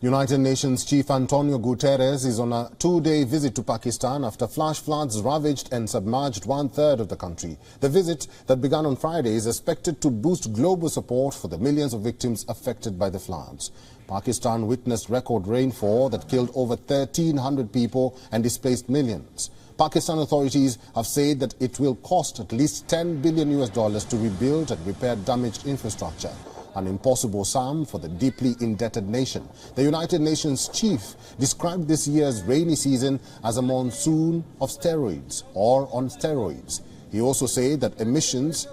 United Nations Chief Antonio Guterres is on a two-day visit to Pakistan after flash floods ravaged and submerged one-third of the country. The visit that began on Friday is expected to boost global support for the millions of victims affected by the floods. Pakistan witnessed record rainfall that killed over 1,300 people and displaced millions. Pakistan authorities have said that it will cost at least $10 billion to rebuild and repair damaged infrastructure. An impossible sum for the deeply indebted nation. The United Nations chief described this year's rainy season as a monsoon of steroids or on steroids. He also said that emissions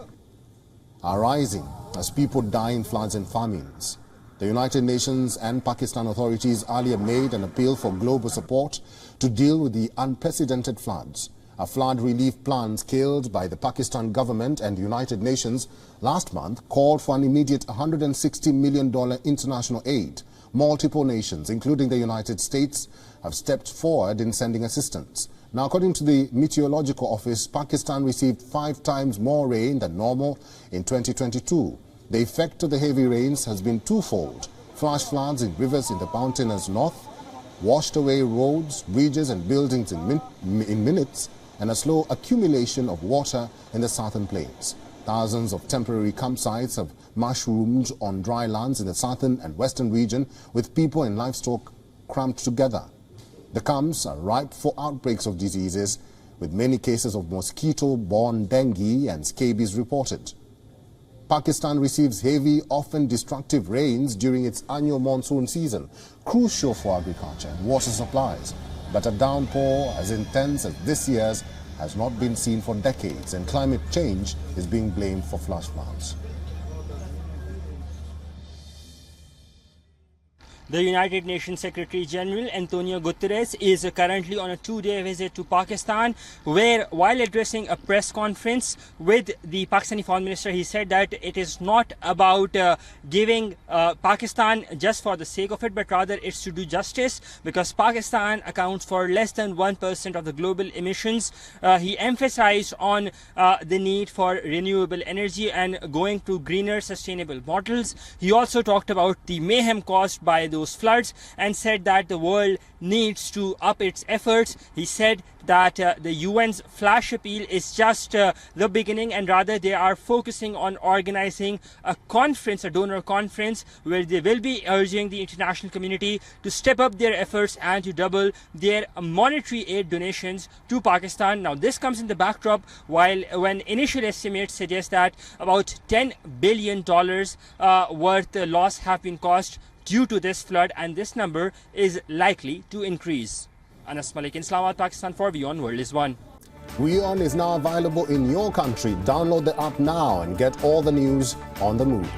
are rising as people die in floods and famines. The United Nations and Pakistan authorities earlier made an appeal for global support to deal with the unprecedented floods. A flood relief plan scaled by the Pakistan government and United Nations last month called for an immediate $160 million international aid. Multiple nations, including the United States, have stepped forward in sending assistance. Now, according to the Meteorological Office, Pakistan received 5 times more rain than normal in 2022. The effect of the heavy rains has been twofold. Flash floods in rivers in the mountainous north washed away roads, bridges and buildings in minutes, and a slow accumulation of water in the southern plains. Thousands of temporary campsites have mushroomed on dry lands in the southern and western region, with people and livestock cramped together. The camps are ripe for outbreaks of diseases, with many cases of mosquito-borne dengue and scabies reported. Pakistan receives heavy, often destructive rains during its annual monsoon season, crucial for agriculture and water supplies. But a downpour as intense as this year's has not been seen for decades, and climate change is being blamed for flash floods. The United Nations Secretary General Antonio Guterres is currently on a 2-day visit to Pakistan, where while addressing a press conference with the Pakistani Foreign Minister, he said that it is not about giving Pakistan just for the sake of it, but rather it's to do justice, because Pakistan accounts for less than 1% of the global emissions. He emphasized on the need for renewable energy and going to greener, sustainable models. He also talked about the mayhem caused by those floods and said that the world needs to up its efforts. He said that the UN's flash appeal is just the beginning, and rather they are focusing on organizing a conference, a donor conference, where they will be urging the international community to step up their efforts and to double their monetary aid donations to Pakistan. Now, this comes in the backdrop when initial estimates suggest that about $10 billion worth loss have been caused due to this flood, and this number is likely to increase. Anas Malik in Islamabad, Pakistan for WION World is One. WION is now available in your country. Download the app now and get all the news on the move.